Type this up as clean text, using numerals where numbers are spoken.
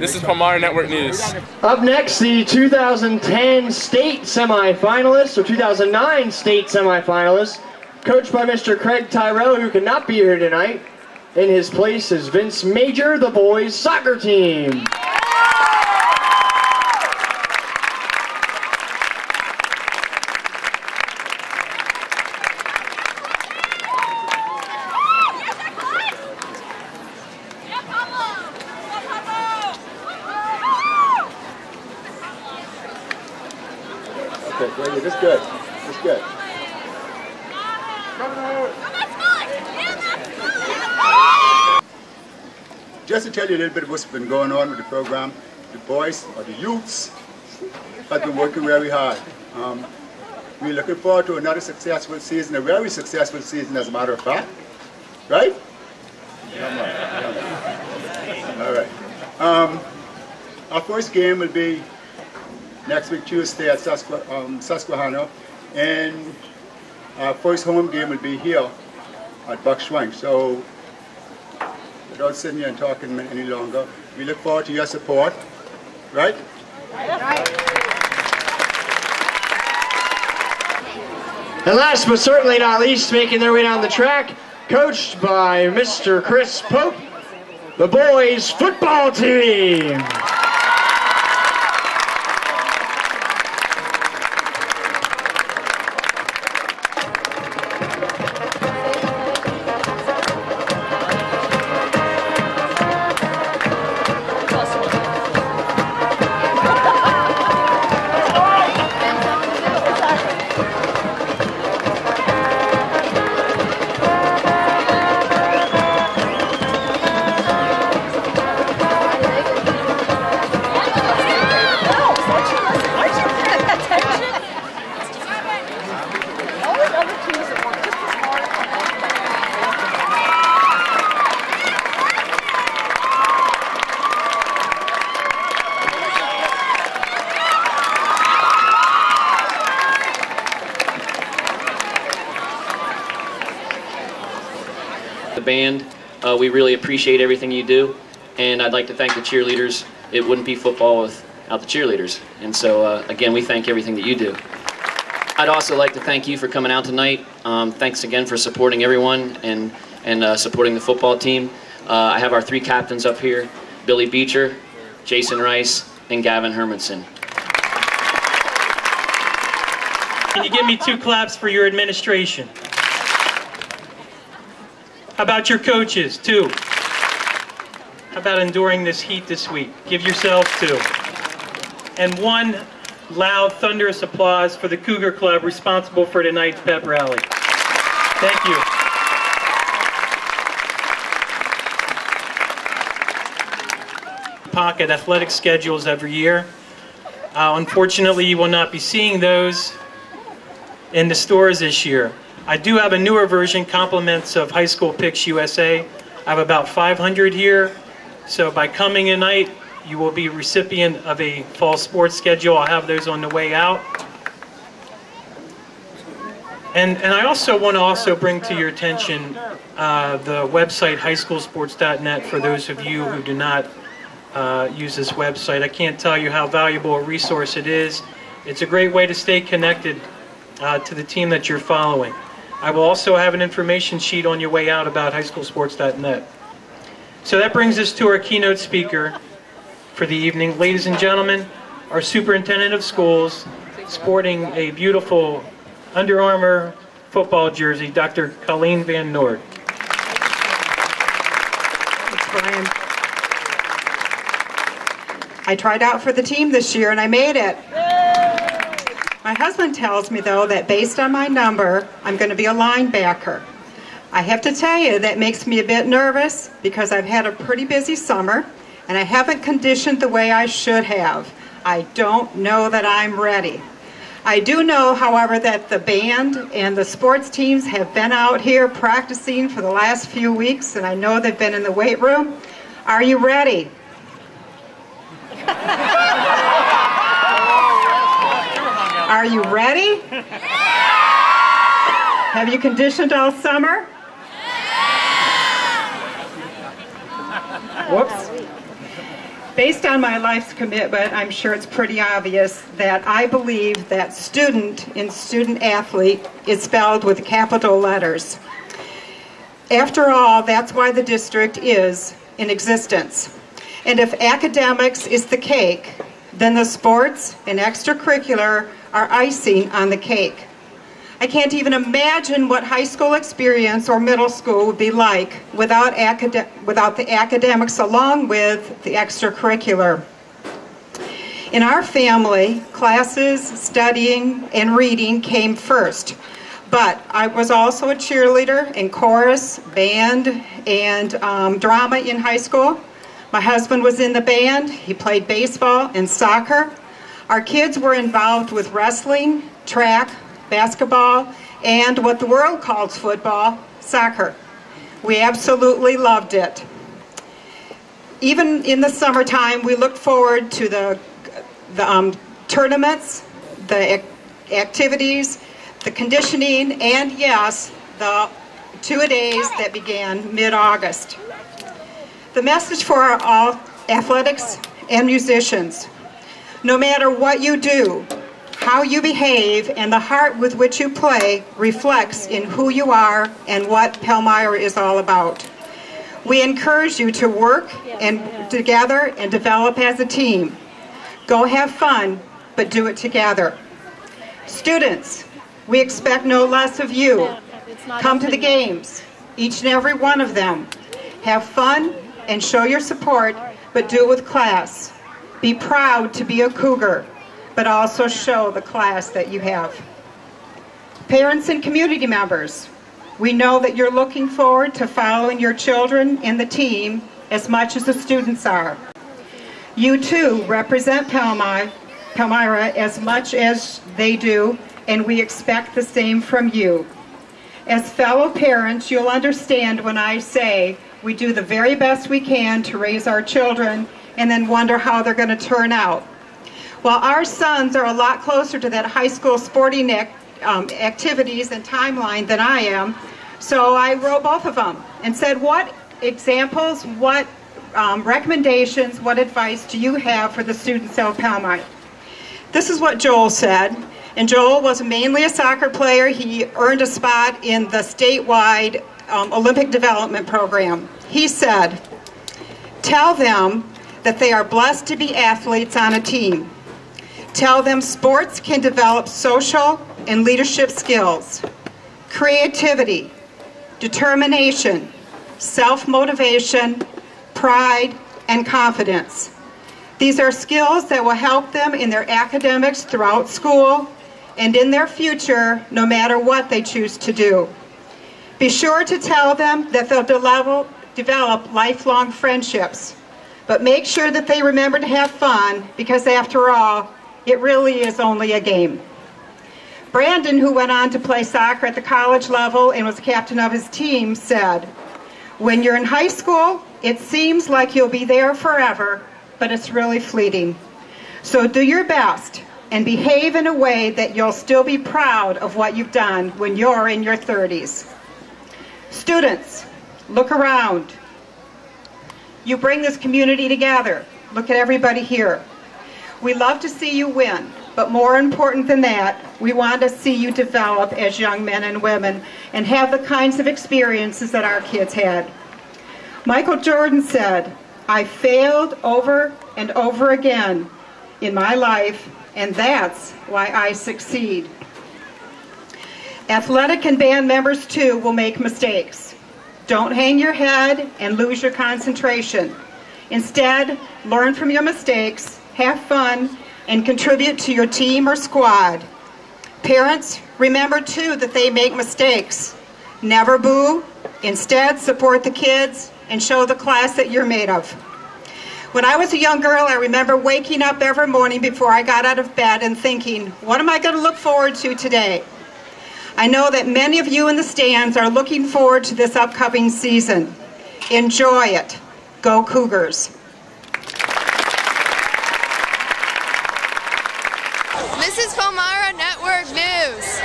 This is Palmyra Network News. Up next, the 2010 state semifinalists, or 2009 state semifinalists, coached by Mr. Craig Tyrell, who could not be here tonight. In his place is Vince Major, the boys' soccer team. Okay, that's good. That's good. Just to tell you a little bit of what's been going on with the program, the boys, or the youths, have been working very hard. We're looking forward to another successful season, a very successful season as a matter of fact. Right? All right. Our first game will be next week, Tuesday, at Susquehanna, and our first home game will be here at Buckschwank. So, without sitting here and talking any longer, we look forward to your support, right? And last but certainly not least, making their way down the track, coached by Mr. Chris Pope, the boys' football team. The band, we really appreciate everything you do, and I'd like to thank the cheerleaders. It wouldn't be football without the cheerleaders, and so again, we thank everything that you do. I'd also like to thank you for coming out tonight. Thanks again for supporting everyone and supporting the football team. I have our three captains up here: Billy Beecher, Jason Rice, and Gavin Hermanson. Can you give me 2 claps for your administration? How about your coaches, 2? How about enduring this heat this week? Give yourselves 2. And 1 loud, thunderous applause for the Cougar Club responsible for tonight's pep rally. Thank you. Pocket athletic schedules every year. Unfortunately, you will not be seeing those in the stores this year. I do have a newer version, compliments of High School Picks USA. I have about 500 here. So by coming tonight, you will be recipient of a fall sports schedule. I'll have those on the way out. And I also want to bring to your attention the website highschoolsports.net for those of you who do not use this website. I can't tell you how valuable a resource it is. It's a great way to stay connected to the team that you're following. I will also have an information sheet on your way out about highschoolsports.net. So that brings us to our keynote speaker for the evening. Ladies and gentlemen, our superintendent of schools, sporting a beautiful Under Armour football jersey, Dr. Colleen Van Noord. Thanks, Brian. I tried out for the team this year and I made it. My husband tells me, though, that based on my number, I'm going to be a linebacker. I have to tell you, that makes me a bit nervous because I've had a pretty busy summer and I haven't conditioned the way I should have. I don't know that I'm ready. I do know, however, that the band and the sports teams have been out here practicing for the last few weeks, and I know they've been in the weight room. Are you ready? Are you ready? Have you conditioned all summer? Whoops. Based on my life's commitment, I'm sure it's pretty obvious that I believe that student in student athlete is spelled with capital letters. After all, that's why the district is in existence. And if academics is the cake, then the sports and extracurricular are icing on the cake. I can't even imagine what high school experience or middle school would be like without the academics along with the extracurricular. In our family, classes, studying, and reading came first. But I was also a cheerleader in chorus, band, and drama in high school. My husband was in the band. He played baseball and soccer. Our kids were involved with wrestling, track, basketball, and what the world calls football, soccer. We absolutely loved it. Even in the summertime, we looked forward to the tournaments, the activities, the conditioning, and yes, the two-a-days that began mid-August. The message for all athletics and musicians: no matter what you do, how you behave and the heart with which you play reflects in who you are and what Palmyra is all about. We encourage you to work together and develop as a team. Go have fun, but do it together. Students, we expect no less of you. Come to the games, each and every one of them. Have fun and show your support, but do it with class. Be proud to be a Cougar, but also show the class that you have. Parents and community members, we know that you're looking forward to following your children and the team as much as the students are. You too represent Palmyra as much as they do, and we expect the same from you. As fellow parents, you'll understand when I say we do the very best we can to raise our children and then wonder how they're going to turn out. Well, our sons are a lot closer to that high school sporting activities and timeline than I am, so I wrote both of them and said, what examples, what recommendations, what advice do you have for the students of Palmyra? This is what Joel said, and Joel was mainly a soccer player. He earned a spot in the statewide Olympic development program. He said, tell them that they are blessed to be athletes on a team. Tell them sports can develop social and leadership skills, creativity, determination, self-motivation, pride, and confidence. These are skills that will help them in their academics throughout school and in their future, no matter what they choose to do. Be sure to tell them that they'll develop lifelong friendships, but make sure that they remember to have fun, because after all, it really is only a game. Brandon, who went on to play soccer at the college level and was captain of his team, said, when you're in high school, it seems like you'll be there forever, but it's really fleeting. So do your best and behave in a way that you'll still be proud of what you've done when you're in your 30s. Students, look around. You bring this community together. Look at everybody here. We love to see you win, but more important than that, we want to see you develop as young men and women and have the kinds of experiences that our kids had. Michael Jordan said, I failed over and over again in my life, and that's why I succeed. Athletic and band members too will make mistakes. Don't hang your head and lose your concentration. Instead, learn from your mistakes, have fun, and contribute to your team or squad. Parents, remember too that they make mistakes. Never boo. Instead, support the kids and show the class that you're made of. When I was a young girl, I remember waking up every morning before I got out of bed and thinking, what am I going to look forward to today? I know that many of you in the stands are looking forward to this upcoming season. Enjoy it. Go Cougars. Mrs. Palmyra Network News.